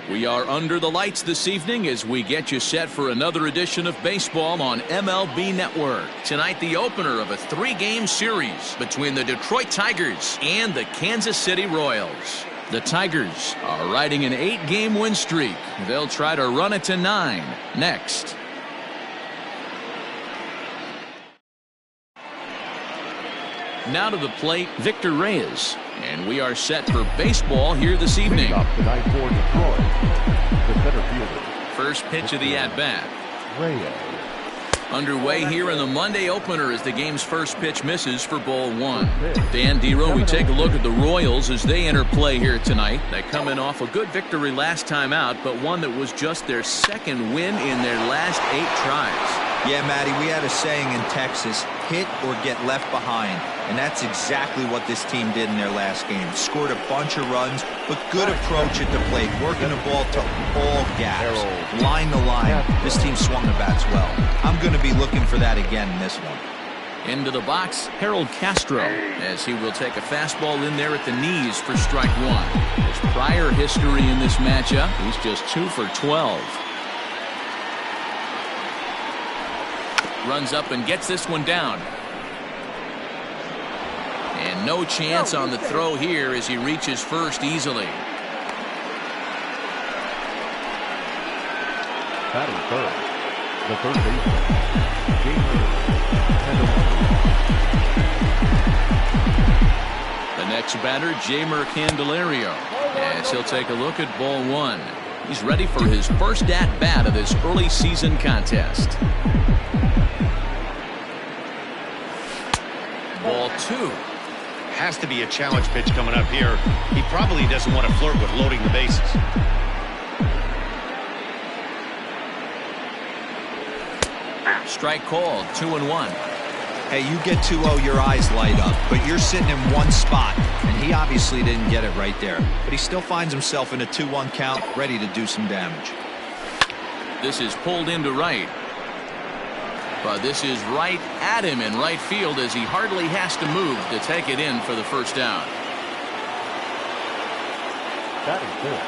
We are under the lights this evening as we get you set for another edition of baseball on MLB Network. Tonight, the opener of a 3-game series between the Detroit Tigers and the Kansas City Royals. The Tigers are riding an 8-game win streak. They'll try to run it to 9 next. Now to the plate, Victor Reyes. And we are set for baseball here this evening. Up tonight for Detroit, the center fielder. First pitch of the at-bat. Reyes. Underway here in the Monday opener as the game's first pitch misses for ball 1. Dan Dero, we take a look at the Royals as they enter play here tonight. They come in off a good victory last time out, but one that was just their second win in their last 8 tries. Yeah, Matty, we had a saying in Texas, hit or get left behind. And that's exactly what this team did in their last game. Scored a bunch of runs, but good approach at the plate, working the ball to all gaps, line to line. This team swung the bats well. I'm going to be looking for that again in this one. Into the box, Harold Castro, as he will take a fastball in there at the knees for strike 1. His prior history in this matchup, he's just 2 for 12. Runs up and gets this one down. And no chance on the throw here as he reaches first easily. Batting third, the third baseman, Jeimer Candelario. The next batter, Jeimer Candelario, as he'll take a look at ball 1. He's ready for his first at-bat of this early season contest. Ball 2. Has to be a challenge pitch coming up here. He probably doesn't want to flirt with loading the bases. Strike called, 2-1. Hey, you get 2-0, your eyes light up, but you're sitting in one spot, and he obviously didn't get it right there. But he still finds himself in a 2-1 count, ready to do some damage. This is pulled into right. But this is right at him in right field as he hardly has to move to take it in for the first down. Batting fifth,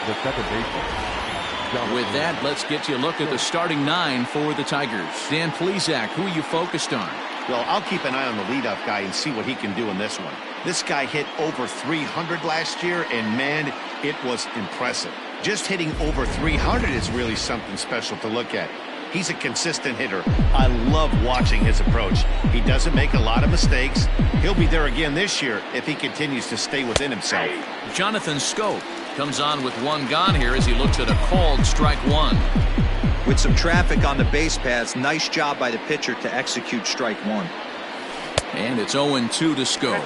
the second baseman. With that, let's get you a look at the starting 9 for the Tigers. Dan Plesac, who are you focused on? Well, I'll keep an eye on the leadoff guy and see what he can do in this one. This guy hit over 300 last year, and man, it was impressive. Just hitting over 300 is really something special to look at. He's a consistent hitter. I love watching his approach. He doesn't make a lot of mistakes. He'll be there again this year if he continues to stay within himself. Jonathan Schoop comes on with 1 gone here as he looks at a called strike 1. With some traffic on the base paths, nice job by the pitcher to execute strike 1. And it's 0-2 to Schoop.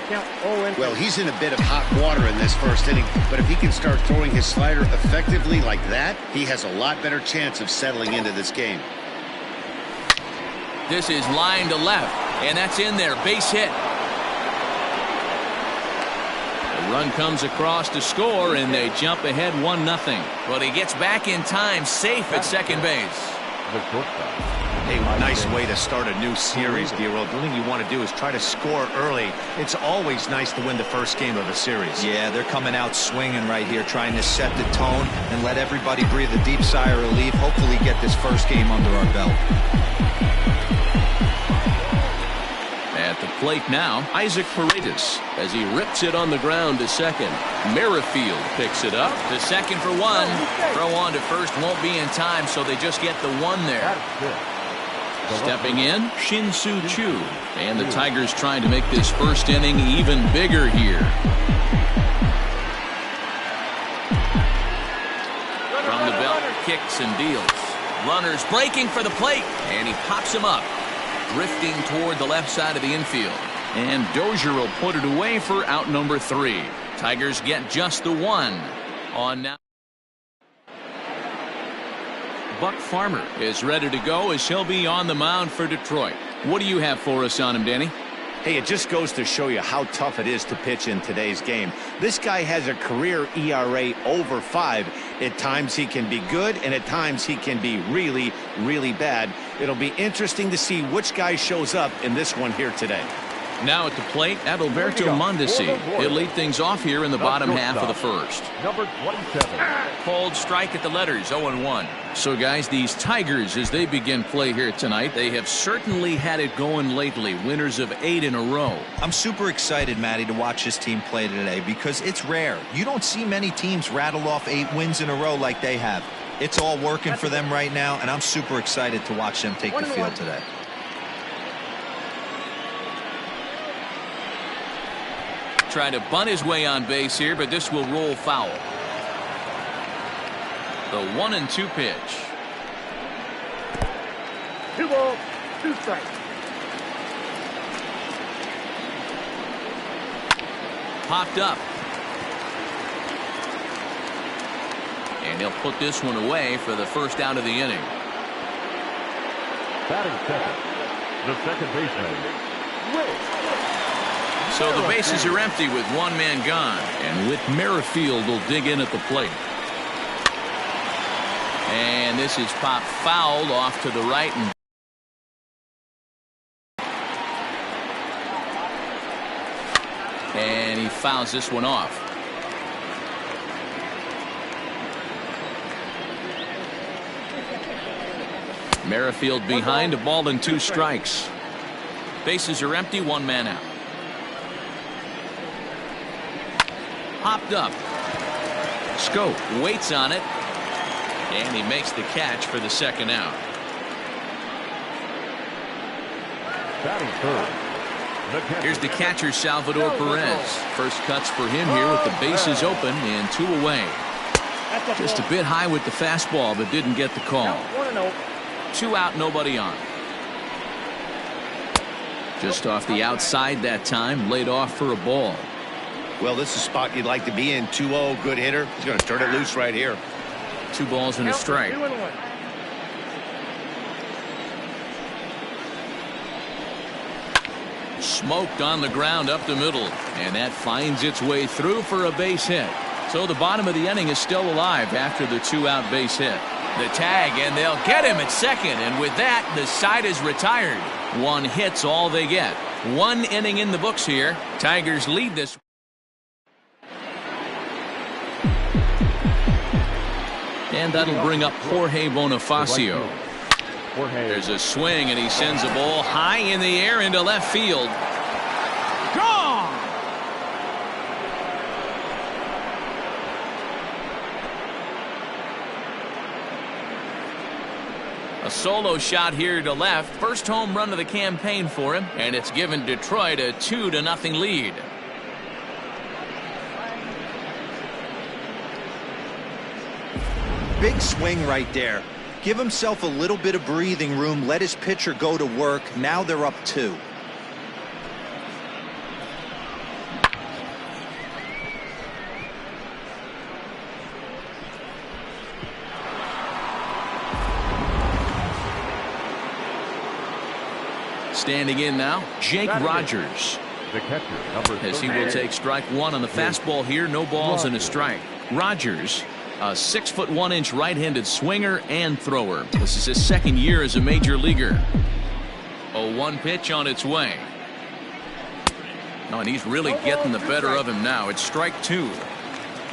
Well, he's in a bit of hot water in this first inning, but if he can start throwing his slider effectively like that, he has a lot better chance of settling into this game. This is line to left, and that's in there, base hit. The run comes across to score, and they jump ahead 1-0. But he gets back in time, safe at second base. The shortstop. Hey, nice way to start a new series, Dero. The thing you want to do is try to score early. It's always nice to win the first game of a series. Yeah, they're coming out swinging right here, trying to set the tone and let everybody breathe a deep sigh of relief. Hopefully get this first game under our belt. At the plate now, Isaac Paredes as he rips it on the ground to second. Merrifield picks it up to second for 1. Throw on to first won't be in time, so they just get the 1 there. Stepping in, Shin-Soo Choo. And the Tigers trying to make this first inning even bigger here. From the belt, kicks and deals. Runners breaking for the plate, and he pops him up, drifting toward the left side of the infield. And Dozier will put it away for out number 3. Tigers get just the 1 on now. Buck Farmer is ready to go as he'll be on the mound for Detroit. What do you have for us on him, Danny? Hey, it just goes to show you how tough it is to pitch in today's game. This guy has a career ERA over 5. At times he can be good, and at times he can be really, really bad. It'll be interesting to see which guy shows up in this one here today. Now at the plate, Adalberto Mondesi. He'll lead things off here in the bottom half of the first. Number 27. Called strike at the letters, 0-1. So, guys, these Tigers, as they begin play here tonight, they have certainly had it going lately. Winners of 8 in a row. I'm super excited, Matty, to watch this team play today because it's rare. You don't see many teams rattle off 8 wins in a row like they have. It's all working for them right now, and I'm super excited to watch them take the field today. Trying to bunt his way on base here, but this will roll foul. The 1-2 pitch. 2 balls, 2 strikes. Popped up. And he'll put this one away for the first out of the inning. Batting second, the second baseman, Willis. So the bases are empty with one man gone. And Whit Merrifield will dig in at the plate. And this is popped foul off to the right. And he fouls this one off. Merrifield behind, a ball and 2 strikes. Bases are empty, one man out. Popped up. Scope waits on it. And he makes the catch for the second out. Batting third. Here's the catcher, Salvador Perez. First cuts for him here with the bases open and 2 away. Just a bit high with the fastball, but didn't get the call. 2 out, nobody on. Just off the outside that time, laid off for a ball. Well, this is a spot you'd like to be in. 2-0, good hitter. He's going to turn it loose right here. 2 balls and a strike. 2-1. Smoked on the ground up the middle, and that finds its way through for a base hit. So the bottom of the inning is still alive after the 2-out base hit. The tag, and they'll get him at second, and with that, the side is retired. 1 hit's all they get. 1 inning in the books here. Tigers lead this. And that'll bring up Jorge Bonifacio. There's a swing, and he sends a ball high in the air into left field. Gone! A solo shot here to left. First home run of the campaign for him, and it's given Detroit a 2-0 lead. Big swing right there. Give himself a little bit of breathing room. Let his pitcher go to work. Now they're up 2. Standing in now, Jake Rogers. The catcher, number 30. As he will take strike 1 on the fastball here. No balls and a strike. Rogers, a 6'1" right-handed swinger and thrower. This is his 2nd year as a major leaguer. A 1 pitch on its way. Oh, and he's really getting the better of him now. It's strike 2.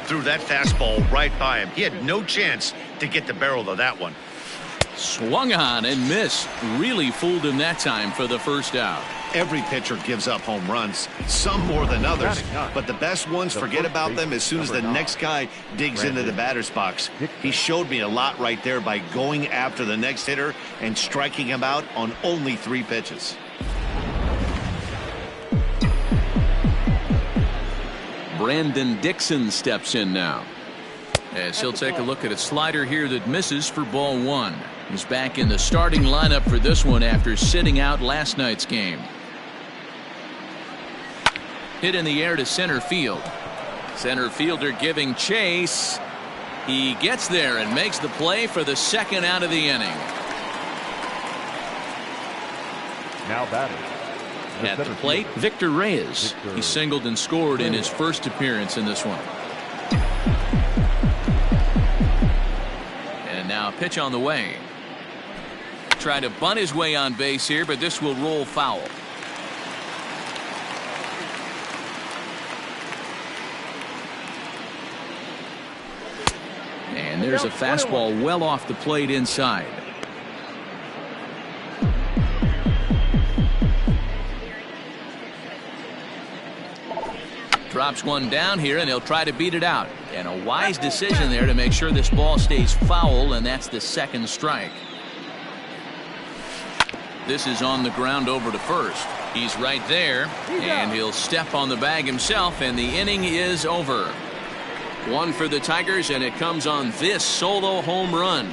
Threw that fastball right by him. He had no chance to get the barrel of that one. Swung on and missed. Really fooled him that time for the first out. Every pitcher gives up home runs, some more than others, but the best ones, forget about them as soon as the next guy digs into the batter's box. He showed me a lot right there by going after the next hitter and striking him out on only 3 pitches. Brandon Dixon steps in now, as he'll take a look at a slider here that misses for ball 1. He's back in the starting lineup for this one after sitting out last night's game. Hit in the air to center field. Center fielder giving chase. He gets there and makes the play for the 2nd out of the inning. Now batting. At the plate, Victor Reyes. He singled and scored in his first appearance in this one. And now a pitch on the way. Trying to bunt his way on base here, but this will roll foul. And there's a fastball well off the plate inside. Drops one down here, and he'll try to beat it out. And a wise decision there to make sure this ball stays foul, and that's the second strike. This is on the ground over to first. He's right there, and he'll step on the bag himself, and the inning is over. One for the Tigers, and it comes on this solo home run.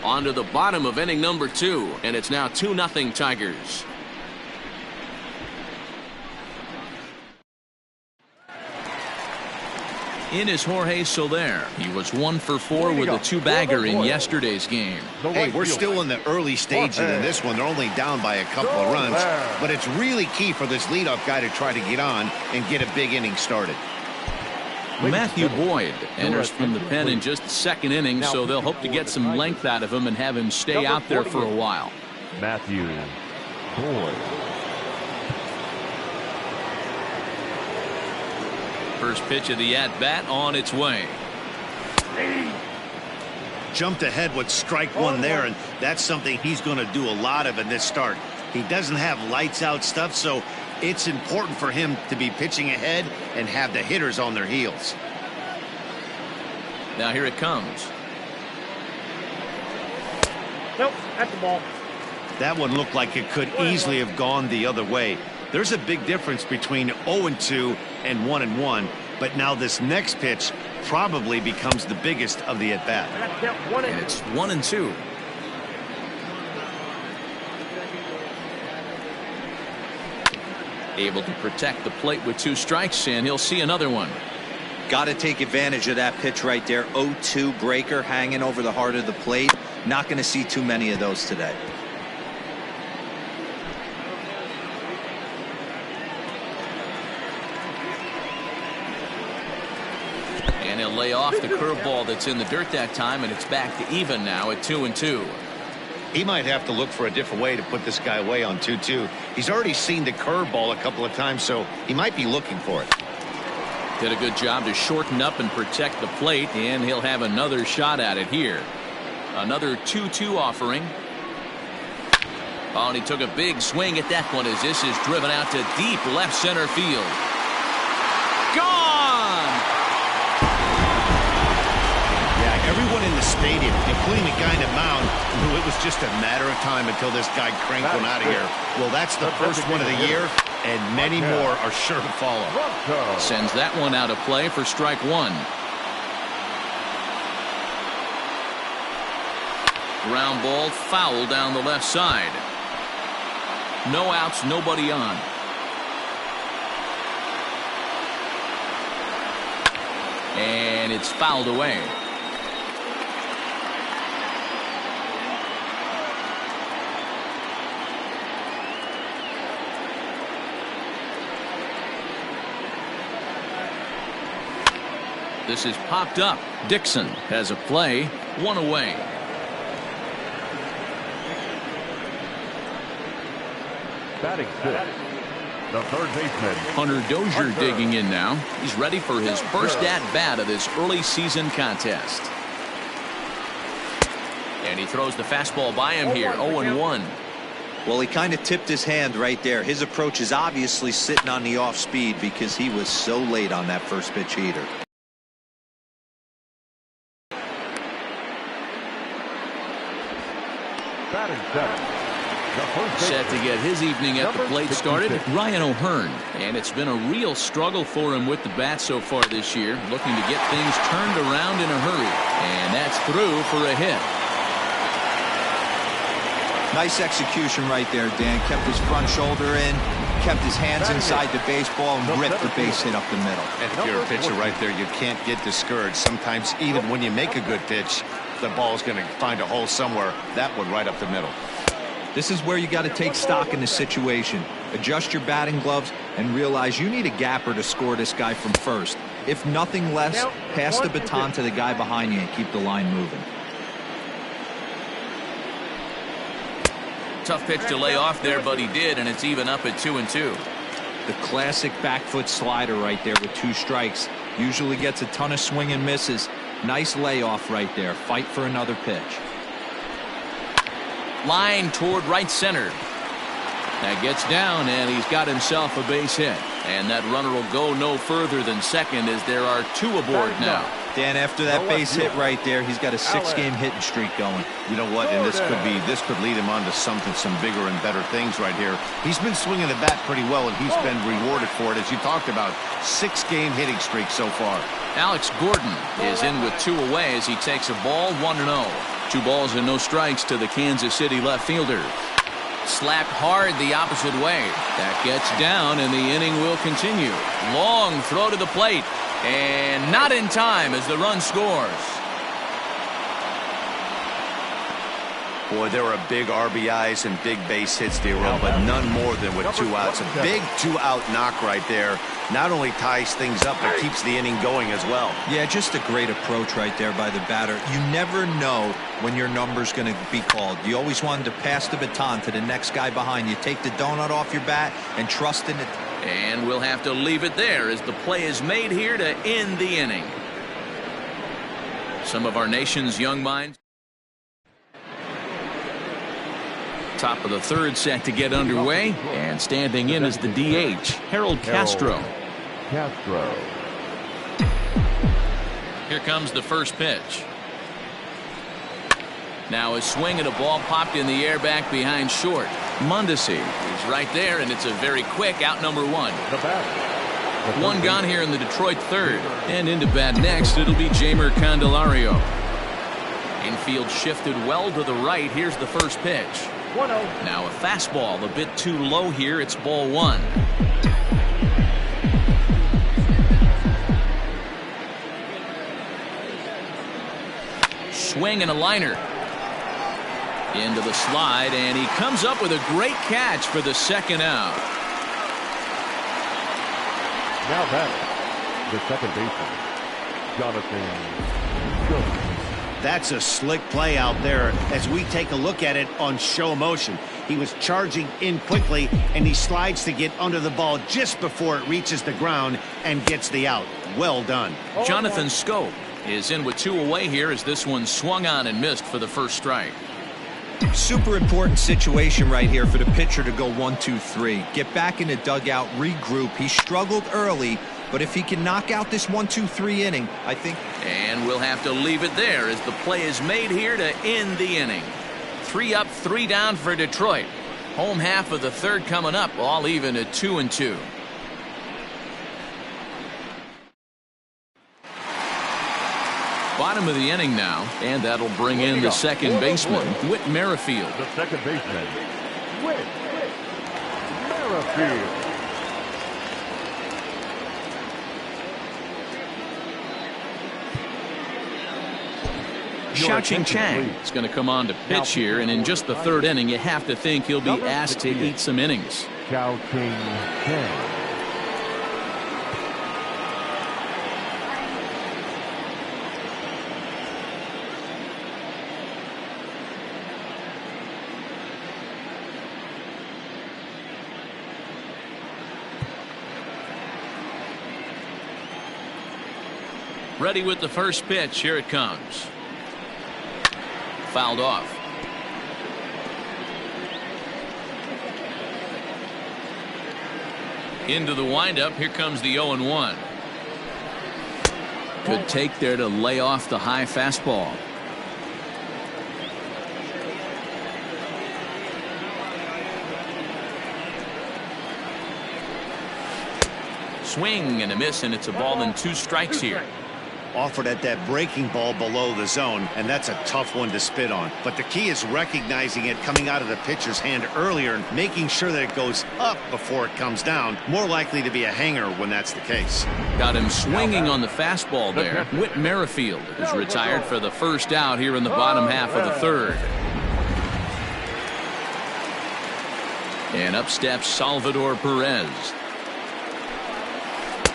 On to the bottom of inning number 2, and it's now 2-0 Tigers. In is Jorge Soler. He was 1 for 4 with a 2-bagger in yesterday's game. Hey, we're still in the early stages of this one. They're only down by a couple of runs, but it's really key for this leadoff guy to try to get on and get a big inning started. Matthew Boyd enters from the pen in just the second inning, so they'll hope to get some length out of him and have him stay out there for a while. Matthew Boyd. First pitch of the at-bat on its way. Jumped ahead with strike one there, and that's something he's going to do a lot of in this start. He doesn't have lights out stuff, so it's important for him to be pitching ahead and have the hitters on their heels. Now here it comes. Nope, that's the ball. That one looked like it could easily have gone the other way. There's a big difference between 0-2 and 1-1, but now this next pitch probably becomes the biggest of the at-bat. And it's 1-2. Able to protect the plate with 2 strikes, and he'll see another one. Got to take advantage of that pitch right there. 0-2 breaker hanging over the heart of the plate. Not going to see too many of those today. And he'll lay off the curveball that's in the dirt that time, and it's back to even now at 2-2. He might have to look for a different way to put this guy away on 2-2. He's already seen the curveball a couple of times, so he might be looking for it. Did a good job to shorten up and protect the plate, and he'll have another shot at it here. Another 2-2 offering. Oh, and he took a big swing at that one as this is driven out to deep left center field. Gone! Yeah, everyone in the stadium, including the guy in the mound, knew it was just a matter of time until this guy cranked one out of here. Well, that's the first one of the year, and many more are sure to follow. Sends that one out of play for strike 1. Ground ball foul down the left side. No outs, nobody on. And it's fouled away. This is popped up. Dixon has a play, 1 away. Batting 6th, the third baseman, Hunter Dozier digging in now. He's ready for his first at-bat of this early season contest. And he throws the fastball by him here, 0-1. Well, he kind of tipped his hand right there. His approach is obviously sitting on the off speed because he was so late on that first pitch heater. batting 7th. Set to get his evening at the plate started, Ryan O'Hearn. And it's been a real struggle for him with the bat so far this year, looking to get things turned around in a hurry. And that's through for a hit. Nice execution right there, Dan. Kept his front shoulder in, kept his hands inside the baseball, and ripped the base hit up the middle. And if you're a pitcher right there, you can't get discouraged. Sometimes even when you make a good pitch, the ball's going to find a hole somewhere. That one right up the middle. This is where you got to take stock in the situation. Adjust your batting gloves and realize you need a gapper to score this guy from first. If nothing less, pass the baton to the guy behind you and keep the line moving. Tough pitch to lay off there, but he did, and it's even up at 2-2. The classic back foot slider right there with 2 strikes. Usually gets a ton of swing and misses. Nice layoff right there. Fight for another pitch. Line toward right center. That gets down, and he's got himself a base hit. And that runner will go no further than second as there are two aboard now. Dan, after that base hit right there, he's got a 6-game hitting streak going. You know what? And this could lead him on to some bigger and better things right here. He's been swinging the bat pretty well, and he's been rewarded for it, as you talked about. 6-game hitting streak so far. Alex Gordon is in with 2 away as he takes a ball, 1-0. 2 balls and no strikes to the Kansas City left fielder. Slapped hard the opposite way. That gets down, and the inning will continue. Long throw to the plate, and not in time as the run scores. Boy, there are big RBIs and big base hits, D-Roll, but none more than with 2 outs. A big 2-out knock right there. Not only ties things up, but keeps the inning going as well. Yeah, just a great approach right there by the batter. You never know when your number's going to be called. You always want to pass the baton to the next guy behind you. Take the donut off your bat and trust in it. And we'll have to leave it there as the play is made here to end the inning. Some of our nation's young minds. Top of the 3rd set to get underway, and standing in is the DH, Harold Castro. Here comes the first pitch. Now a swing and a ball popped in the air back behind short. Mondesi is right there, and it's a very quick out, number 1. 1 gone here in the Detroit 3rd, and into bat next it'll be Jeimer Candelario. Infield shifted well to the right. Here's the first pitch. Now a fastball a bit too low here. It's ball 1. Swing and a liner. Into the slide, and he comes up with a great catch for the 2nd out. Now back, the second baseman, Jonathan Schoop. That's a slick play out there as we take a look at it on show motion. He was charging in quickly, and he slides to get under the ball just before it reaches the ground and gets the out. Well done. Jonathan Schoop is in with 2 away here as this one swung on and missed for the first strike. Super important situation right here for the pitcher to go 1-2-3. Get back in the dugout, regroup. He struggled early, but if he can knock out this 1-2-3 inning, I think. And we'll have to leave it there as the play is made here to end the inning. 3 up, 3 down for Detroit. Home half of the 3rd coming up, all even at 2-2. Bottom of the inning now, and that'll bring in the second baseman, Whit Merrifield. The second baseman, Whit Merrifield. Xiao Chang is going to come on to pitch here, and in just the 3rd inning, you have to think he'll be asked to eat some innings. Xiao Chang. Ready with the first pitch. Here it comes. Fouled off. Into the windup. Here comes the 0-1. Good take there to lay off the high fastball. Swing and a miss, and it's a ball and 2 strikes here. Offered at that breaking ball below the zone, and that's a tough one to spit on. But the key is recognizing it coming out of the pitcher's hand earlier and making sure that it goes up before it comes down. More likely to be a hanger when that's the case. Got him swinging on the fastball there. Whit Merrifield is retired for the first out here in the bottom half of the 3rd. And up steps Salvador Perez.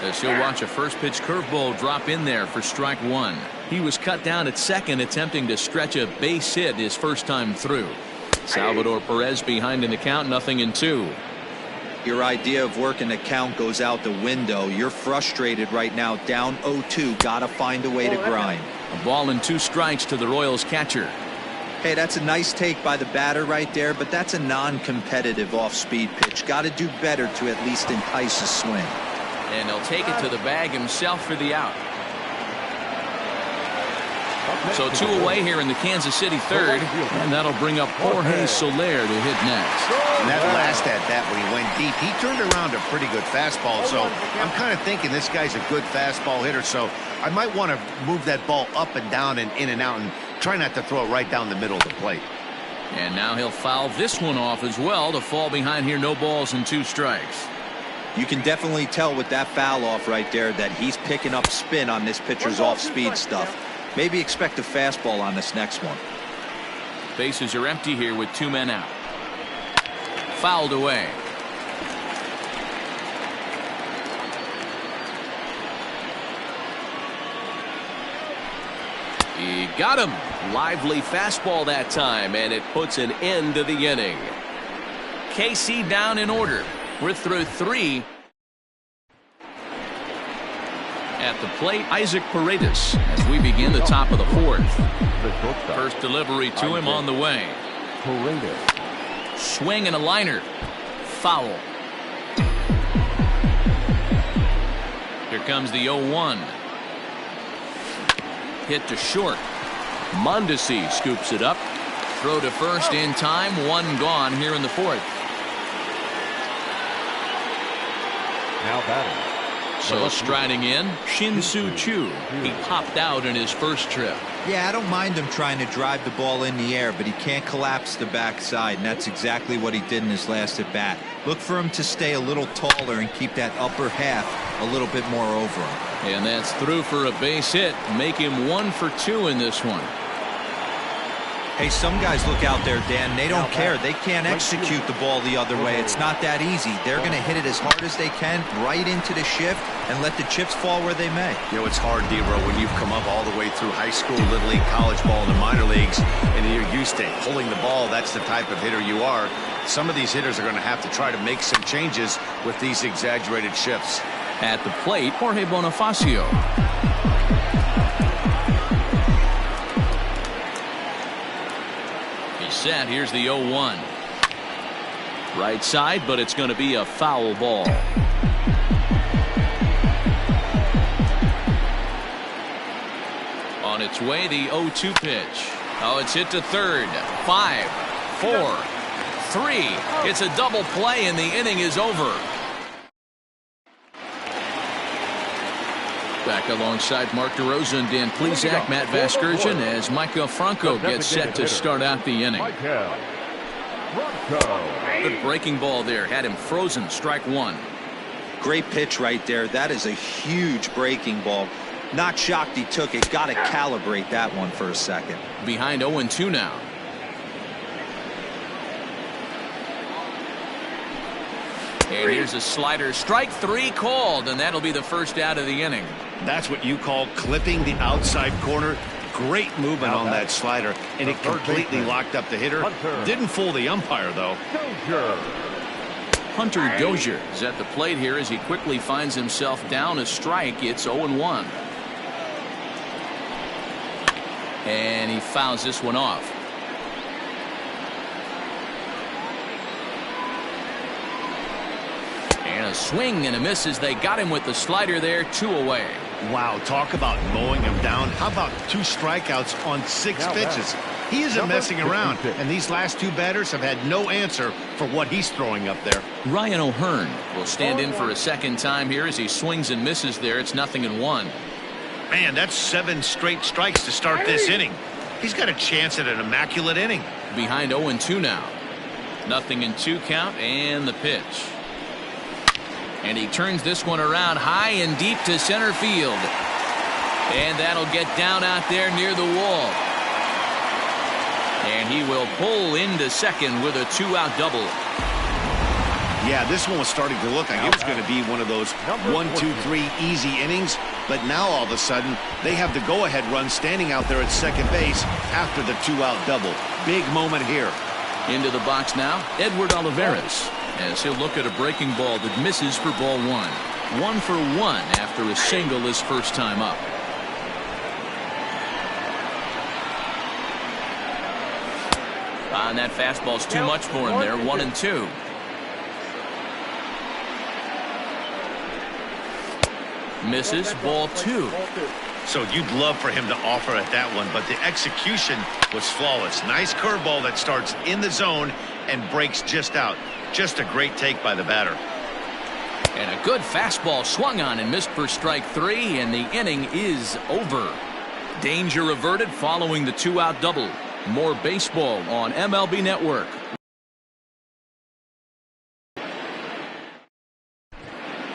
As he'll watch a first pitch curveball drop in there for strike 1. He was cut down at second, attempting to stretch a base hit his first time through. Salvador Perez behind in the count, 0-2. Your idea of working the count goes out the window. You're frustrated right now, down 0-2. Got to find a way to grind. A ball and 2 strikes to the Royals catcher. Hey, that's a nice take by the batter right there, but that's a non-competitive off-speed pitch. Got to do better to at least entice a swing. And he'll take it to the bag himself for the out. So 2 away here in the Kansas City third, and that'll bring up Jorge Soler to hit next. And that last at bat when he went deep, he turned around a pretty good fastball. So I'm kind of thinking this guy's a good fastball hitter. So I might want to move that ball up and down and in and out and try not to throw it right down the middle of the plate. And now he'll foul this one off as well to fall behind here. No balls and 2 strikes. You can definitely tell with that foul off right there that he's picking up spin on this pitcher's off-speed stuff. Maybe expect a fastball on this next one. Bases are empty here with 2 men out. Fouled away. He got him. Lively fastball that time, and it puts an end to the inning. KC down in order. We're through 3. At the plate, Isaac Paredes as we begin the top of the 4th. First delivery to him on the way. Swing and a liner. Foul. Here comes the 0-1. Hit to short. Mondesi scoops it up. Throw to first in time. 1 gone here in the 4th. Now batting. So striding in, Shin-Soo Choo. He popped out in his first trip. Yeah, I don't mind him trying to drive the ball in the air, but he can't collapse the backside, and that's exactly what he did in his last at bat. Look for him to stay a little taller and keep that upper half a little bit more over him. And that's through for a base hit. Make him 1 for 2 in this one. Hey, some guys look out there, Dan. They don't care. They can't execute the ball the other way. It's not that easy. They're going to hit it as hard as they can right into the shift and let the chips fall where they may. You know, it's hard, D-Row, when you've come up all the way through high school, little league, college ball, and the minor leagues, and you're used to pulling the ball. That's the type of hitter you are. Some of these hitters are going to have to try to make some changes with these exaggerated shifts. At the plate, Jorge Bonifacio. Set. Here's the 0-1. Right side, but it's going to be a foul ball. On its way, the 0-2 pitch. Oh, it's hit to third. 5, 4, 3. It's a double play, and the inning is over. Back alongside Mark DeRosa and Dan Plesac, Matt Vasgersian, as Micah Franco gets set to start out the inning. Good breaking ball there. Had him frozen. Strike 1. Great pitch right there. That is a huge breaking ball. Not shocked he took it. Got to calibrate that one for a second. Behind 0-2 now. And here's a slider. Strike 3 called, and that'll be the first out of the inning. That's what you call clipping the outside corner. Great movement on that slider, and it completely locked up the hitter. Didn't fool the umpire, though. Hunter Dozier is at the plate here as he quickly finds himself down a strike. It's 0-1. And he fouls this one off. And a swing and a miss as they got him with the slider there. 2 away. Wow, talk about mowing him down. How about 2 strikeouts on 6 pitches? He isn't messing around, and these last 2 batters have had no answer for what he's throwing up there. Ryan O'Hearn will stand in for a second time here as he swings and misses there. It's 0-1. Man, that's 7 straight strikes to start this inning. He's got a chance at an immaculate inning. Behind 0-2 now. 0-2 count, and the pitch. And he turns this one around high and deep to center field. And that'll get down out there near the wall. And he will pull into second with a 2-out double. Yeah, this one was starting to look like it was going to be one of those 1, 2, 3 easy innings. But now all of a sudden, they have the go-ahead run standing out there at second base after the 2-out double. Big moment here. Into the box now, Edward Olivares. as he'll look at a breaking ball that misses for ball one. 1 for 1 after a single his first time up. And that fastball's too much for him there. 1-2. Misses. Ball 2. So you'd love for him to offer at that one, but the execution was flawless. Nice curveball that starts in the zone and breaks just out. Just a great take by the batter. And a good fastball swung on and missed for strike 3, and the inning is over. Danger averted following the 2-out double. More baseball on MLB Network.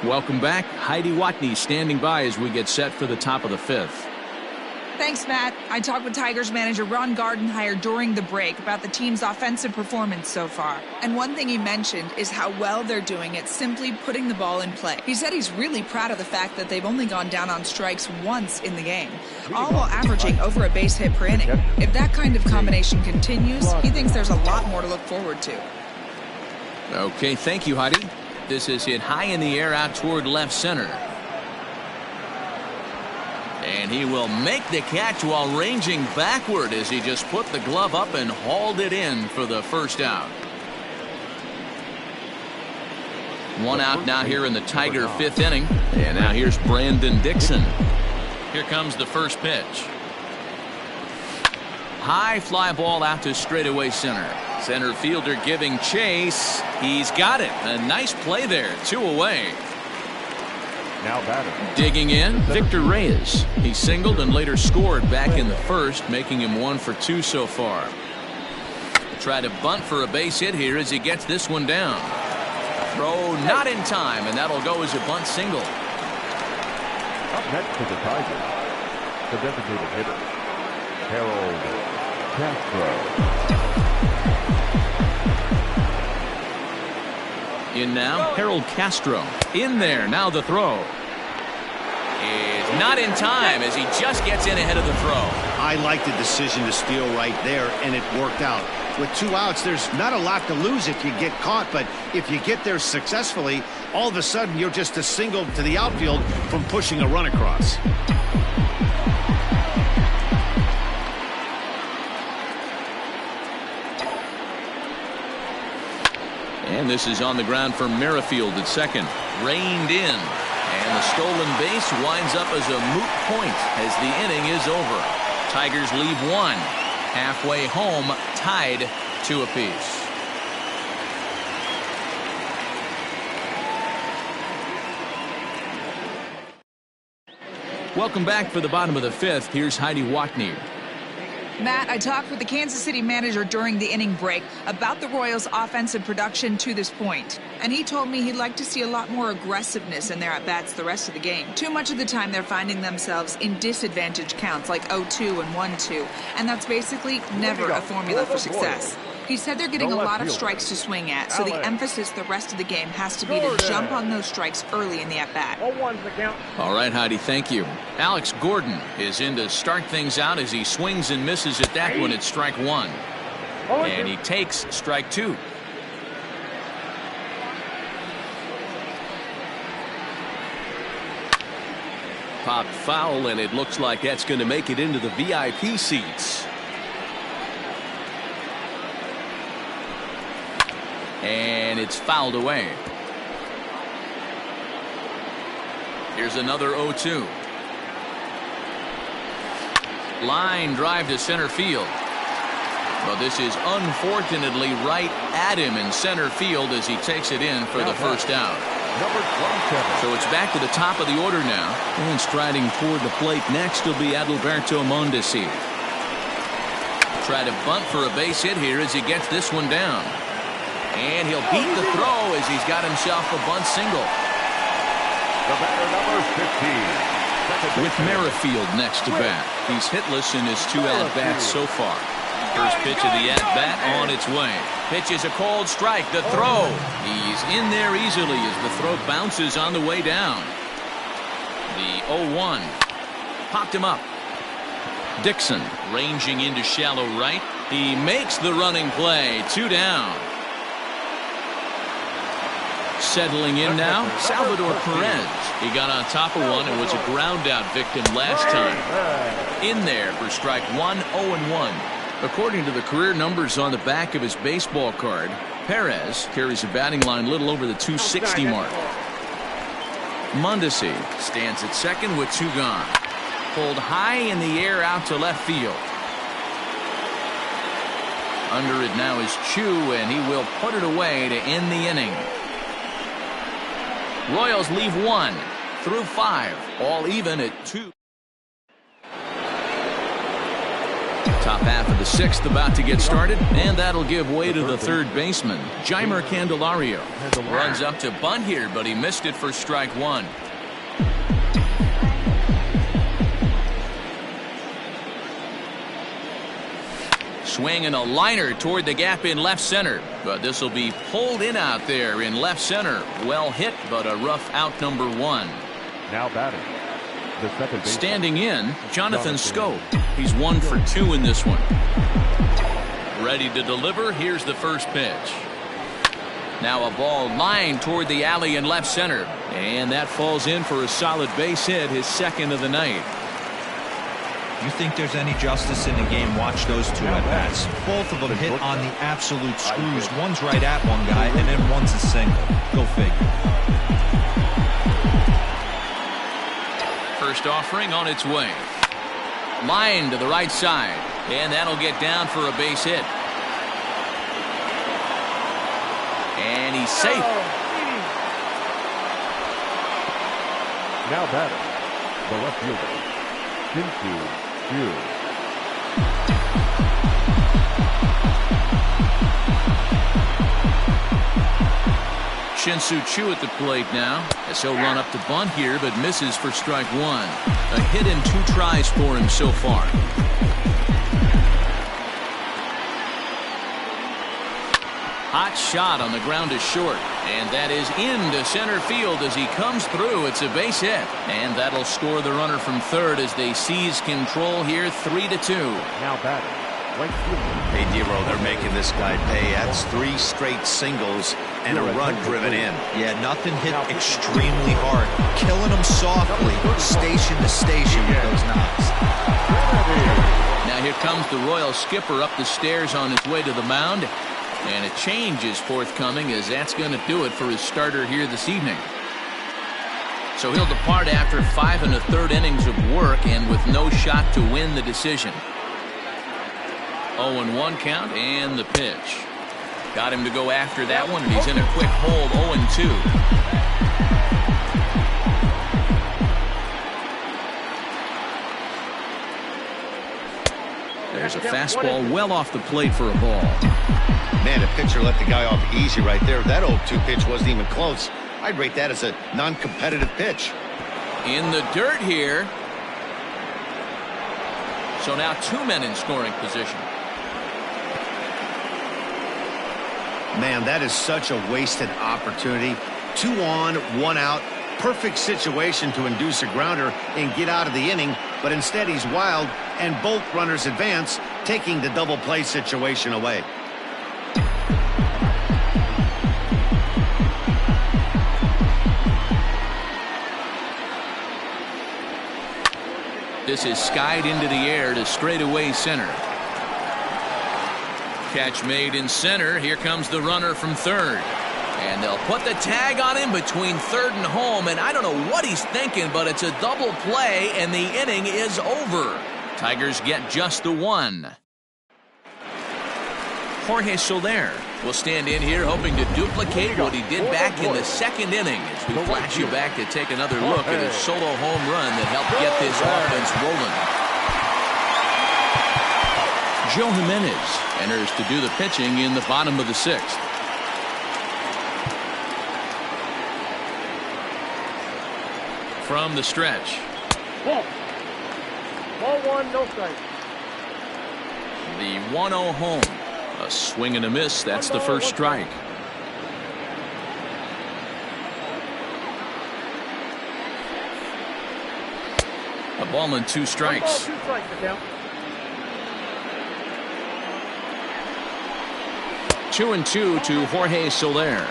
Welcome back. Heidi Watney standing by as we get set for the top of the 5th. Thanks, Matt. I talked with Tigers manager Ron Gardenhire during the break about the team's offensive performance so far. And one thing he mentioned is how well they're doing at simply putting the ball in play. He said he's really proud of the fact that they've only gone down on strikes once in the game, all while averaging over a base hit per inning. If that kind of combination continues, he thinks there's a lot more to look forward to. Okay, thank you, Heidi. This is hit high in the air out toward left center. And he will make the catch while ranging backward as he just put the glove up and hauled it in for the first out. 1 out now here in the Tiger 5th inning. And now here's Brandon Dixon. Here comes the first pitch. High fly ball out to straightaway center. Center fielder giving chase. He's got it. A nice play there. 2 away. Now batter. Digging in, Victor Reyes. He singled and later scored back in the first, making him 1 for 2 so far. Try to bunt for a base hit here as he gets this one down. Throw not in time, and that'll go as a bunt single. Up next for the Tigers, the designated hitter, Harold Castro. In now, Harold Castro. In there, now the throw. Is not in time as he just gets in ahead of the throw. I like the decision to steal right there, and it worked out. With 2 outs, there's not a lot to lose if you get caught, but if you get there successfully, all of a sudden you're just a single to the outfield from pushing a run across. And this is on the ground for Merrifield at second. Reined in. And the stolen base winds up as a moot point as the inning is over. Tigers leave 1. Halfway home, tied 2 apiece. Welcome back for the bottom of the 5th. Here's Heidi Watney. Matt, I talked with the Kansas City manager during the inning break about the Royals' offensive production to this point. And he told me he'd like to see a lot more aggressiveness in their at-bats the rest of the game. Too much of the time they're finding themselves in disadvantage counts like 0-2 and 1-2. And that's basically never a formula for success. He said they're getting a lot of strikes to swing at, so the emphasis the rest of the game has to be to jump on those strikes early in the at-bat. All right, Heidi, thank you. Alex Gordon is in to start things out as he swings and misses at that one at strike 1. And he takes strike 2. Popped foul, and it looks like that's going to make it into the VIP seats. And it's fouled away. Here's another 0-2. Line drive to center field. But this is unfortunately right at him in center field as he takes it in for the first out. Number 27. So it's back to the top of the order now. And striding toward the plate next will be Adalberto Mondesi. Try to bunt for a base hit here as he gets this one down. And he'll beat the throw as he's got himself a bunt single. The batter, number 15. With Merrifield next to bat. He's hitless in his 2 at-bats so far. First pitch of the at-bat on its way. Pitch is a called strike. The throw. He's in there easily as the throw bounces on the way down. The 0-1. Popped him up. Dixon ranging into shallow right. He makes the running play. 2 down. Settling in now, Salvador Perez. He got on top of one and was a ground out victim last time. In there for strike one, 0-1. According to the career numbers on the back of his baseball card, Perez carries a batting line little over the 260 mark. Mondesi stands at second with 2 gone. Pulled high in the air out to left field. Under it now is Chu, and he will put it away to end the inning. Royals leave 1 through 5, all even at 2. Top half of the 6th about to get started, and that'll give way to the third baseman, Jeimer Candelario. Runs up to bunt here, but he missed it for strike 1. Swing and a liner toward the gap in left center, but this will be pulled in out there in left center. Well hit, but a rough out, number 1. Now batting, the second baseman. Standing in, Jonathan Schoop. He's 1 for 2 in this one. Ready to deliver. Here's the first pitch. Now a ball lined toward the alley in left center, and that falls in for a solid base hit, his second of the night. You think there's any justice in the game? Watch those 2 at-bats. Both of them hit on the absolute screws. One's right at one guy, and then one's a single. Go figure. First offering on its way. Line to the right side, and that'll get down for a base hit. And he's safe. Now batting, the left fielder, Shin-Soo Choo. Shin-Soo Choo at the plate now, as he'll run up to bunt here, but misses for strike 1. A hit in 2 tries for him so far. Hot shot on the ground is short, and that is into center field as he comes through. It's a base hit, and that'll score the runner from third as they seize control here, 3-2. Now batting, right fielder. Hey, Dero, they're making this guy pay. That's 3 straight singles and a run driven in. Yeah, nothing hit extremely hard. Killing them softly, station to station with those knocks. Now here comes the Royal skipper up the stairs on his way to the mound. And a change is forthcoming, as that's going to do it for his starter here this evening. So he'll depart after 5 1/3 innings of work and with no shot to win the decision. 0-1 count and the pitch. Got him to go after that one, and he's in a quick hold, 0-2. There's a fastball well off the plate for a ball. Man, the pitcher let the guy off easy right there. That 0-2 pitch wasn't even close. I'd rate that as a non-competitive pitch. In the dirt here. So now 2 men in scoring position. Man, that is such a wasted opportunity. 2 on, 1 out. Perfect situation to induce a grounder and get out of the inning, but instead he's wild, and both runners advance, taking the double play situation away. This is skied into the air to straightaway center. Catch made in center. Here comes the runner from third. And they'll put the tag on him between third and home, and I don't know what he's thinking, but it's a double play, and the inning is over. Tigers get just the 1. Jorge Soler will stand in here hoping to duplicate what he did back in the 2nd inning as we flash you back to take another look at a solo home run that helped get this offense rolling. Joe Jimenez enters to do the pitching in the bottom of the 6th. From the stretch. Ball 1, no strike. The 1-0 home. A swing and a miss. That's the first strike. A ball and 2 strikes. 1 ball, 2 strikes to count. 2-2 to Jorge Soler.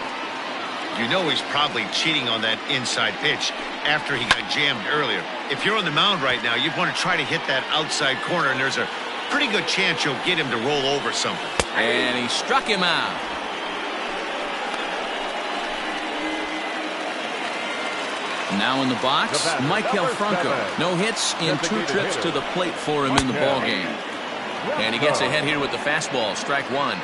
You know he's probably cheating on that inside pitch after he got jammed earlier. If you're on the mound right now, you want to try to hit that outside corner, and there's a pretty good chance you'll get him to roll over something. And he struck him out. Now in the box, Maikel Franco. No hits in 2 trips to the plate for him in the ball game. And he gets ahead here with the fastball, strike 1.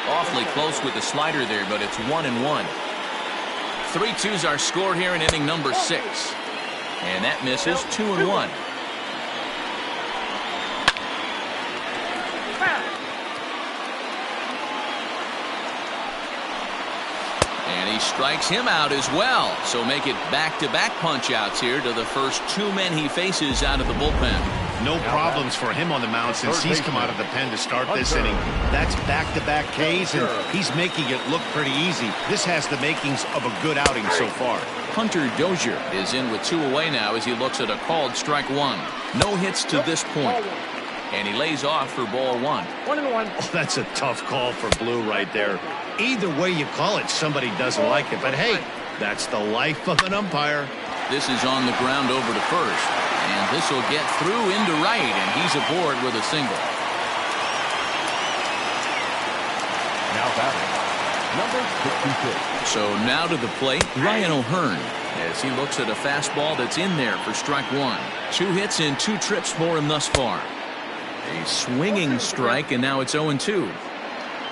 Awfully close with the slider there, but it's 1-1. 3-2's our score here in inning number 6. And that misses, 2-1. And he strikes him out as well. So make it back-to-back punch-outs here to the first 2 men he faces out of the bullpen. No problems for him on the mound since he's come out of the pen to start this inning. That's back-to-back Ks, and he's making it look pretty easy. This has the makings of a good outing so far. Hunter Dozier is in with 2 away now as he looks at a called strike 1. No hits to this point. And he lays off for ball 1. 1-1. Oh, that's a tough call for Blue right there. Either way you call it, somebody doesn't like it. But hey, that's the life of an umpire. This is on the ground over to first. And this will get through into right, and he's aboard with a single. Now batting, number 66. So now to the plate, Ryan O'Hearn, as he looks at a fastball that's in there for strike 1. 2 hits in 2 trips for him thus far. A swinging strike, and now it's 0-2.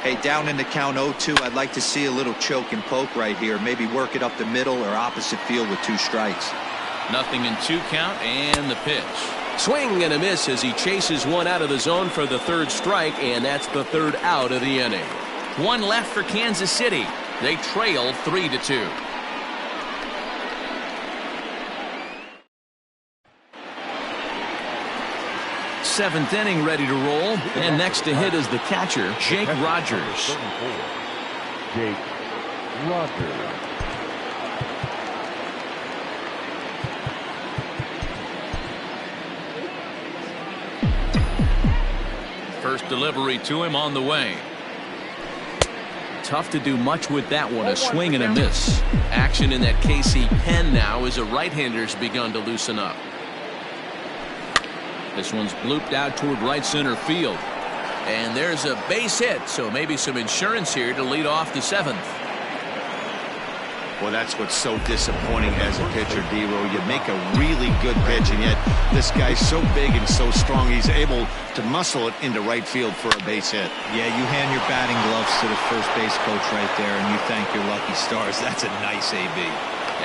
Hey, down in the count 0-2, I'd like to see a little choke and poke right here. Maybe work it up the middle or opposite field with 2 strikes. Nothing in 2 count, and the pitch. Swing and a miss as he chases one out of the zone for the 3rd strike, and that's the 3rd out of the inning. 1 left for Kansas City. They trail 3-2. Seventh inning ready to roll, and next to hit is the catcher, Jake Rogers. Jake Rogers. First delivery to him on the way. Tough to do much with that one. A swing and a miss. Action in that KC pen now as a right-hander's begun to loosen up. This one's blooped out toward right center field. And there's a base hit, so maybe some insurance here to lead off the 7th. Well, that's what's so disappointing as a pitcher, D-Row. You make a really good pitch, and yet this guy's so big and so strong, he's able to muscle it into right field for a base hit. Yeah, you hand your batting gloves to the first base coach right there, and you thank your lucky stars. That's a nice AB.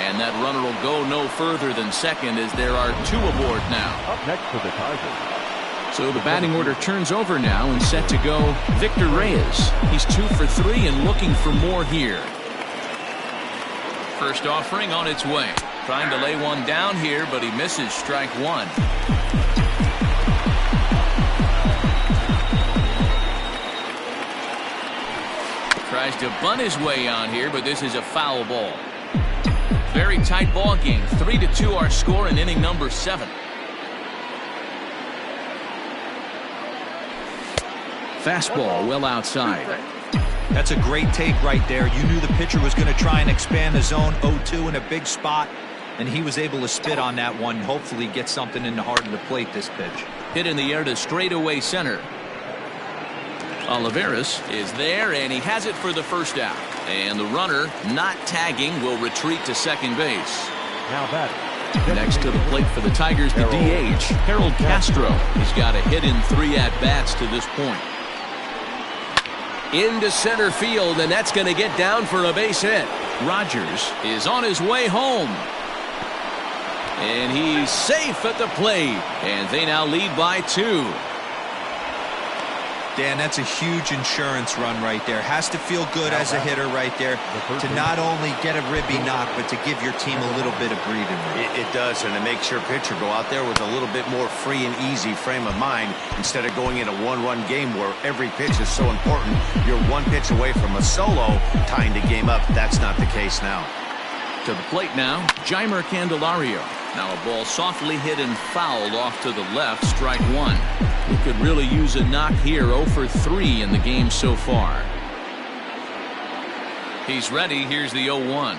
And that runner will go no further than second as there are 2 aboard now. Up next for the Tigers. So the batting order turns over now and set to go Victor Reyes. He's 2 for 3 and looking for more here. First offering on its way. Trying to lay one down here, but he misses strike 1. Tries to bunt his way on here, but this is a foul ball. Very tight ball game. 3-2 our score in inning number 7. Fastball well outside. That's a great take right there. You knew the pitcher was going to try and expand the zone. 0-2 in a big spot, and he was able to spit on that one. Hopefully get something in the heart of the plate this pitch. Hit in the air to straightaway center. Olivares is there, and he has it for the 1st out. And the runner, not tagging, will retreat to second base. Now batting. Next to the plate for the Tigers, the DH, Harold Castro. He's got a hit in 3 at-bats to this point. Into center field, and that's going to get down for a base hit. Rogers is on his way home. And he's safe at the plate. And they now lead by 2. Dan, that's a huge insurance run right there. Has to feel good as a hitter right there to not only get a ribby knock, but to give your team a little bit of breathing room. It does, and it makes your pitcher go out there with a little bit more free and easy frame of mind instead of going in a one-run game where every pitch is so important. You're 1 pitch away from a solo tying the game up. That's not the case now. To the plate now, Jeimer Candelario. Now a ball softly hit and fouled off to the left, strike 1. He could really use a knock here. 0 for 3 in the game so far. He's ready. Here's the 0-1.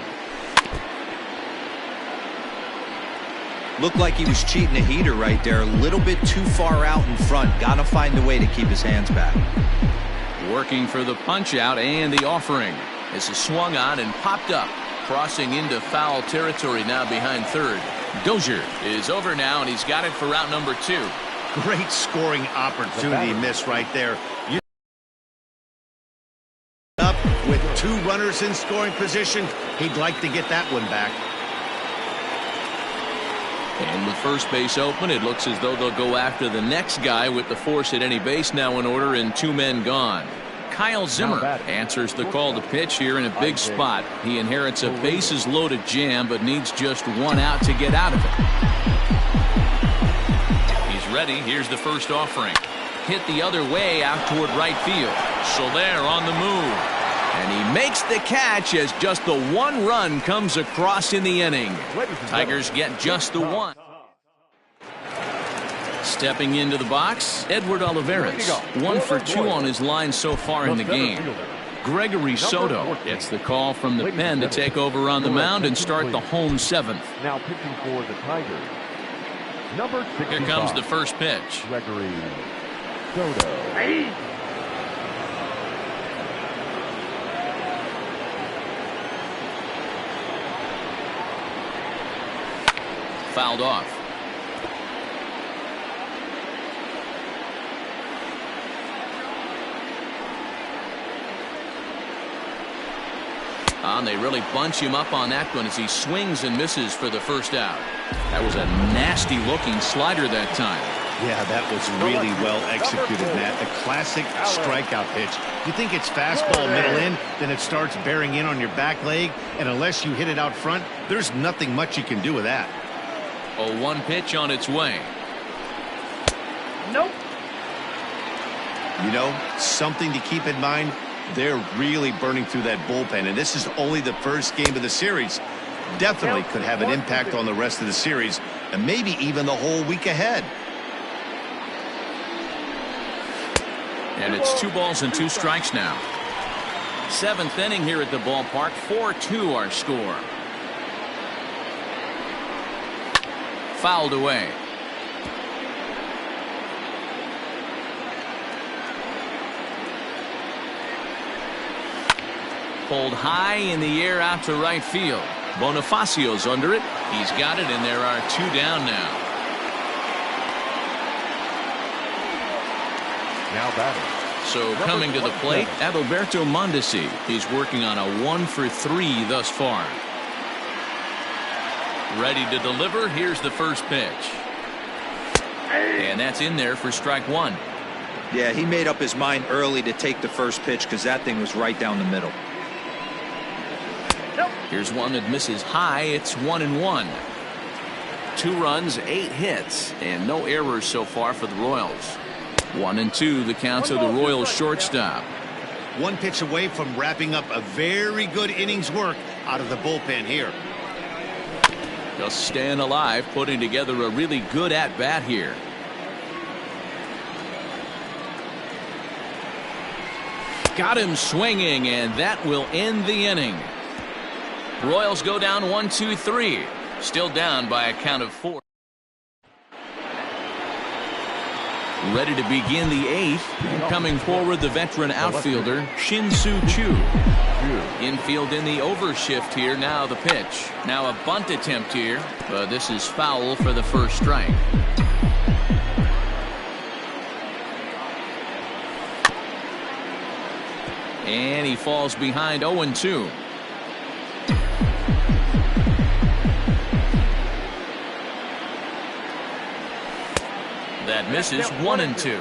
Looked like he was cheating a heater right there. A little bit too far out in front. Got to find a way to keep his hands back. Working for the punch out and the offering. This is swung on and popped up. Crossing into foul territory now behind third. Dozier is over now, and he's got it for route number 2. Great scoring opportunity miss right there. You up with 2 runners in scoring position. He'd like to get that one back. And with first base open, it looks as though they'll go after the next guy with the force at any base now in order and 2 men gone. Kyle Zimmer answers the call to pitch here in a big spot. He inherits a bases loaded jam but needs just 1 out to get out of it. He's ready. Here's the first offering. Hit the other way out toward right field. Soler on the move. And he makes the catch as just the 1 run comes across in the inning. Tigers get just the 1. Stepping into the box, Edward Olivares. 1 for 2 on his line so far in the game. Gregory Soto gets the call from the pen to take over on the mound and start the home 7th. Now pitching for the Tigers, number 65. Here comes the first pitch. Gregory Soto. Fouled off. And they really bunch him up on that one as he swings and misses for the first out. That was a nasty looking slider that time. Yeah, that was really well executed, Matt. The classic strikeout pitch. You think it's fastball middle in, then it starts bearing in on your back leg, and unless you hit it out front, there's nothing much you can do with that. 0-1 pitch on its way. Nope. You know, something to keep in mind, they're really burning through that bullpen, and this is only the first game of the series. Definitely could have an impact on the rest of the series, and maybe even the whole week ahead. And it's 2 balls and 2 strikes now. 7th inning here at the ballpark. 4-2 our score. Fouled away. Pulled high in the air out to right field. Bonifacio's under it. He's got it, and there are 2 down now. Now batting. So coming to the plate, Adalberto Mondesi. He's working on a 1 for 3 thus far. Ready to deliver. Here's the first pitch. And that's in there for strike 1. Yeah, he made up his mind early to take the first pitch because that thing was right down the middle. Here's one that misses high. It's 1-1. 2 runs, 8 hits, and no errors so far for the Royals. 1-2 the count to the Royals shortstop. 1 pitch away from wrapping up a very good innings work out of the bullpen here. Just staying alive, putting together a really good at-bat here. Got him swinging, and that will end the inning. Royals go down 1-2-3. Still down by a count of 4. Ready to begin the 8th. Coming forward, the veteran outfielder, Shin-Soo Choo. Infield in the overshift here. Now the pitch. Now a bunt attempt here. But this is foul for the first strike. And he falls behind 0-2. That misses. 1-2.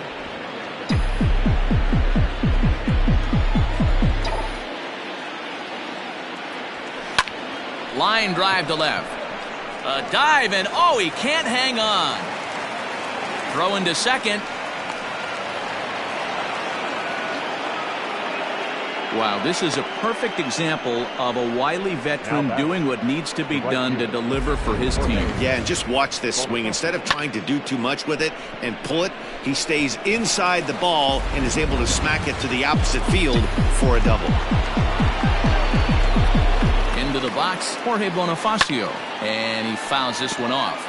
Line drive to left. A dive, and oh, he can't hang on. Throw into second. Wow, this is a perfect example of a wily veteran doing what needs to be done to deliver for his team. Yeah, and just watch this swing. Instead of trying to do too much with it and pull it, he stays inside the ball and is able to smack it to the opposite field for a double. into the box, Jorge Bonifacio, and he fouls this one off.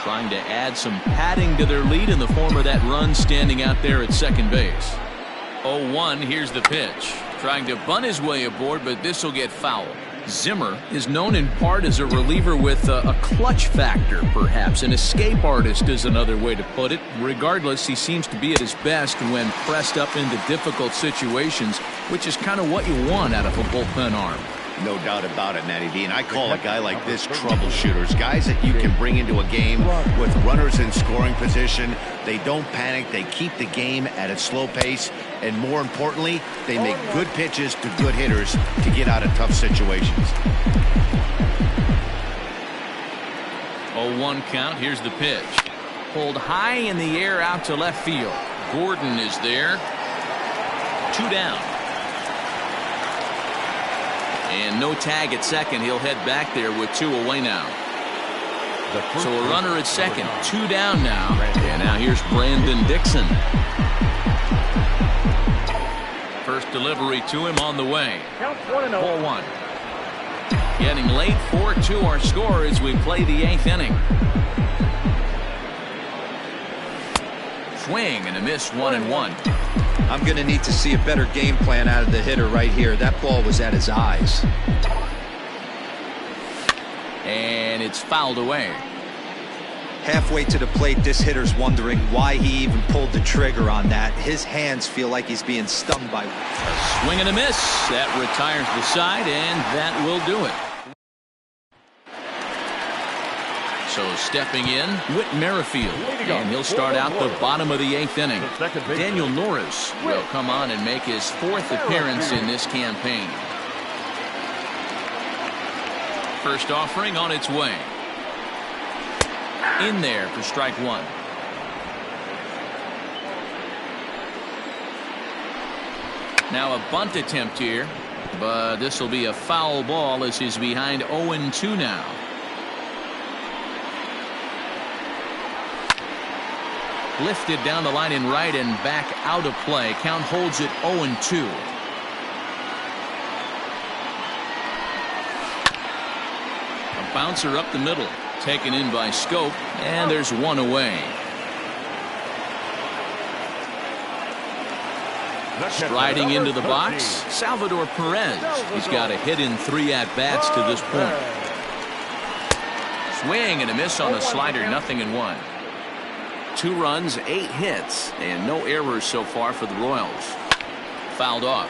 Trying to add some padding to their lead in the form of that run standing out there at second base. 0-1, here's the pitch. Trying to bunt his way aboard, but this will get fouled. Zimmer is known in part as a reliever with a clutch factor, perhaps. An escape artist is another way to put it. Regardless, he seems to be at his best when pressed up into difficult situations, which is kind of what you want out of a bullpen arm. No doubt about it, Matty V. And I call a guy like this troubleshooters. Guys that you can bring into a game with runners in scoring position. They don't panic. They keep the game at a slow pace. And more importantly, they make good pitches to good hitters to get out of tough situations. 0-1 count. Here's the pitch. Pulled high in the air out to left field. Gordon is there. 2 down. And no tag at second. He'll head back there with 2 away now. So a runner at second. 2 down now. And now here's Brandon Dixon. First delivery to him on the way. 4-1. Getting late. 4-2 our score as we play the 8th inning. Swing and a miss. 1-1. I'm going to need to see a better game plan out of the hitter right here. That ball was at his eyes. And it's fouled away. Halfway to the plate, this hitter's wondering why he even pulled the trigger on that. His hands feel like he's being stung by... A swing and a miss. That retires the side, and that will do it. So stepping in, Whit Merrifield, and he'll start out the bottom of the 8th inning. Daniel Norris will come on and make his 4th appearance in this campaign. First offering on its way. In there for strike 1. Now a bunt attempt here, but this will be a foul ball as he's behind 0-2 now. Lifted down the line in right and back out of play. Count holds it 0-2. A bouncer up the middle. Taken in by Scope. And there's 1 away. Striding into the box, Salvador Perez. He's got a hit in 3 at-bats to this point. Swing and a miss on the slider. 0-1. 2 runs, 8 hits, and no errors so far for the Royals. Fouled off.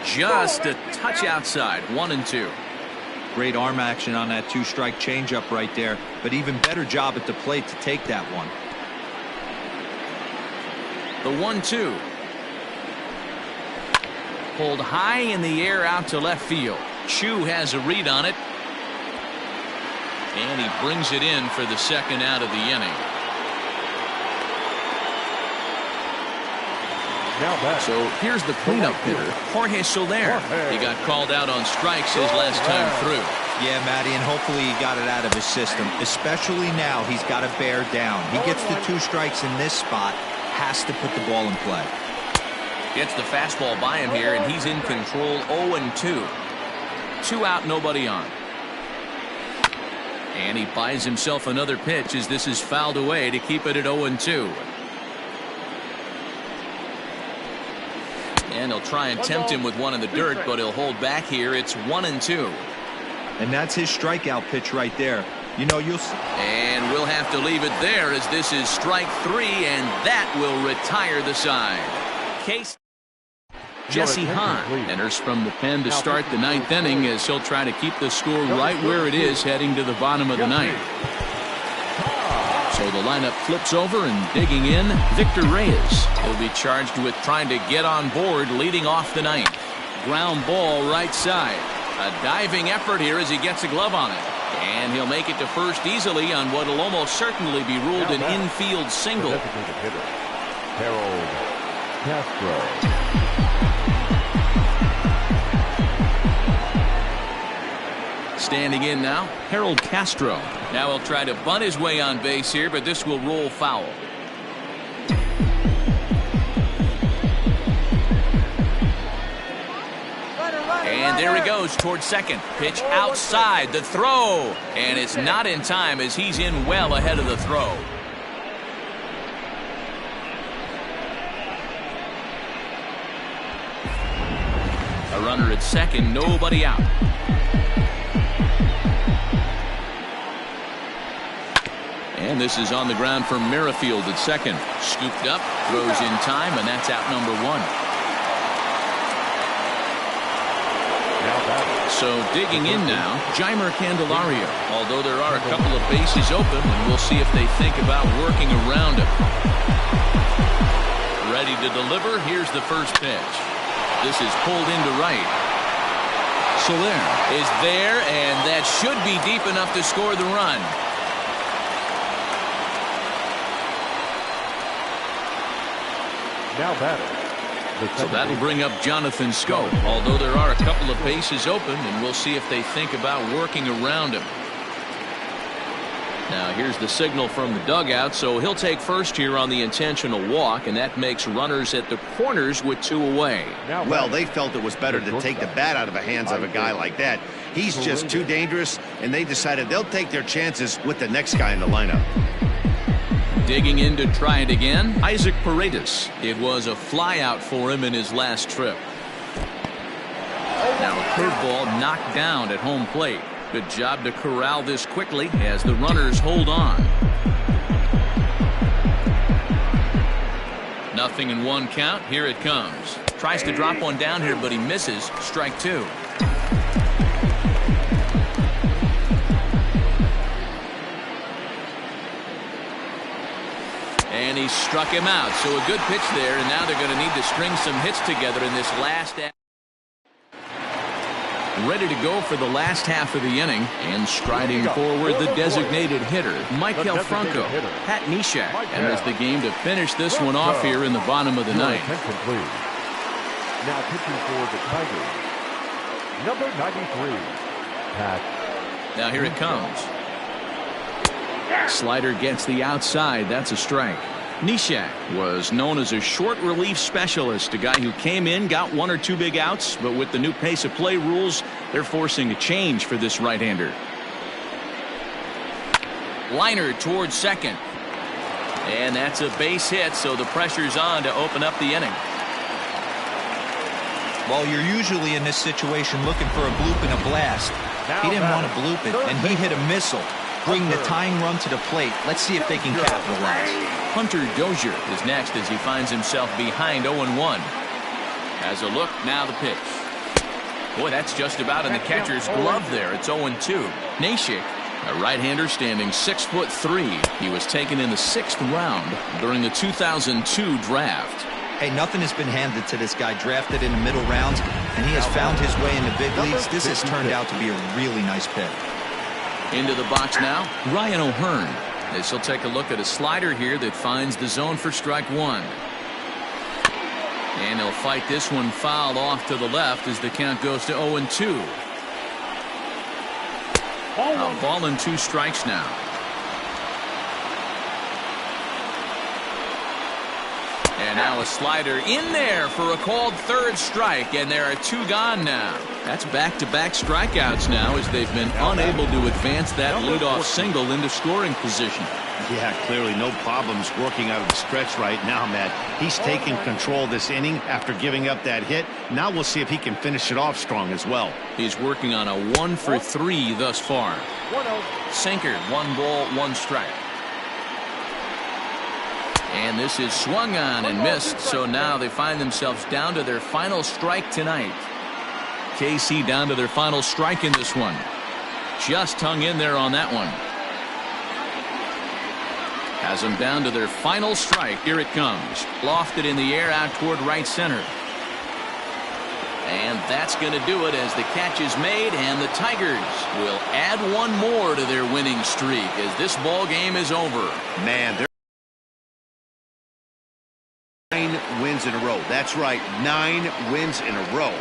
Just a touch outside. 1-2. Great arm action on that 2-strike changeup right there, but even better job at the plate to take that one. The 1-2. Pulled high in the air out to left field. Chu has a read on it. And he brings it in for the 2nd out of the inning. So here's the cleanup hitter, Jorge Soler. He got called out on strikes his last time through. Yeah, Matty, and hopefully he got it out of his system. Especially now, he's got to bear down. He gets the 2 strikes in this spot, has to put the ball in play. Gets the fastball by him here, and he's in control. 0-2. 2 out, nobody on. And he buys himself another pitch as this is fouled away to keep it at 0-2. And he'll try and tempt him with one in the dirt, but he'll hold back here. It's 1-2. And that's his strikeout pitch right there. You know, you'll see. And we'll have to leave it there as this is strike 3, and that will retire the side. Case. Jesse Hahn enters from the pen to start the 9th inning as he'll try to keep the score right where it is heading to the bottom of the 9th. So the lineup flips over and digging in, Victor Reyes. He'll be charged with trying to get on board leading off the 9th. Ground ball right side. A diving effort here as he gets a glove on it. And he'll make it to first easily on what will almost certainly be ruled an infield single. Harold Castro. Standing in now, Harold Castro. Now he'll try to bunt his way on base here, but this will roll foul. And there he goes towards second. Pitch outside, the throw. And it's not in time as he's in well ahead of the throw. A runner at second, nobody out. And this is on the ground for Merrifield at second. Scooped up, throws in time, and that's out number one. So digging in now, Jeimer Candelario. Although there are a couple of bases open, and we'll see if they think about working around him. Ready to deliver. Here's the first pitch. This is pulled into right. Soler is there, and that should be deep enough to score the run. Now batting. So that'll bring up Jonathan Schoop. Although there are a couple of bases open, and we'll see if they think about working around him. Now here's the signal from the dugout, so he'll take first here on the intentional walk, and that makes runners at the corners with two away. Well, they felt it was better to take the bat out of the hands of a guy like that. He's just too dangerous, and they decided they'll take their chances with the next guy in the lineup. Digging in to try it again, Isaac Paredes. It was a fly out for him in his last trip. Now a curveball knocked down at home plate. Good job to corral this quickly as the runners hold on. Nothing in one count. Here it comes. Tries to drop one down here, but he misses. Strike two. And he struck him out. So a good pitch there, and now they're going to need to string some hits together in this last. Ready to go for the last half of the inning, and striding forward the designated hitter, Maikel Franco. Pat Neshek enters the game to finish this one off here in the bottom of the ninth. Now pitching for the Tigers, number 93, Pat. Now here it comes. Slider gets the outside. That's a strike. Neshek was known as a short relief specialist, a guy who came in, got one or two big outs, but with the new pace of play rules, they're forcing a change for this right-hander. Liner towards second. And that's a base hit, so the pressure's on to open up the inning. Well, you're usually in this situation looking for a bloop and a blast. He didn't want to bloop it, and he hit a missile. Bring the tying run to the plate. Let's see if they can capitalize. Hunter Dozier is next as he finds himself behind 0-1. Has a look, now the pitch. Boy, that's just about in the catcher's glove there. It's 0-2. Neshek, a right-hander standing 6'3". He was taken in the 6th round during the 2002 draft. Hey, nothing has been handed to this guy. Drafted in the middle rounds, and he has found his way in the big leagues. This has turned out to be a really nice pick. Into the box now, Ryan O'Hearn. As he'll take a look at a slider here that finds the zone for strike one. And he'll fight this one foul off to the left as the count goes to 0-2. A ball and 2 strikes now. And now a slider in there for a called third strike, and there are 2 gone now. That's back-to-back strikeouts now as they've been unable to advance that leadoff single into scoring position. Yeah, clearly no problems working out of the stretch right now, Matt. He's taking control of this inning after giving up that hit. Now we'll see if he can finish it off strong as well. He's working on a 1-for-3 thus far. Sinker, 1 ball, 1 strike. And this is swung on and missed, so now they find themselves down to their final strike tonight. KC down to their final strike in this one. Just hung in there on that one. Has them down to their final strike. Here it comes. Lofted in the air out toward right center. And that's going to do it as the catch is made, and the Tigers will add 1 more to their winning streak as this ball game is over. Man, they're 9 wins in a row. That's right, 9 wins in a row.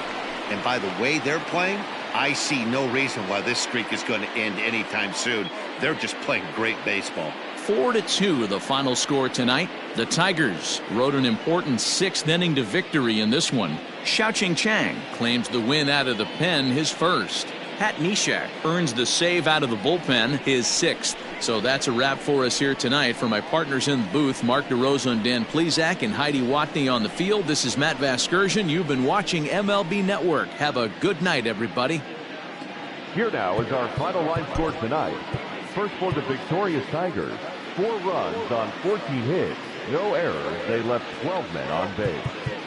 And by the way they're playing, I see no reason why this streak is going to end anytime soon. They're just playing great baseball. 4-2 the final score tonight. The Tigers rode an important 6th inning to victory in this one. Xiaoqing Chang claims the win out of the pen, his first. Pat Neshek earns the save out of the bullpen, his 6th. So that's a wrap for us here tonight. For my partners in the booth, Mark DeRosa and Dan Plesac and Heidi Watney on the field, this is Matt Vasgersian. You've been watching MLB Network. Have a good night, everybody. Here now is our final line score tonight. First for the victorious Tigers, 4 runs on 14 hits, no errors. They left 12 men on base.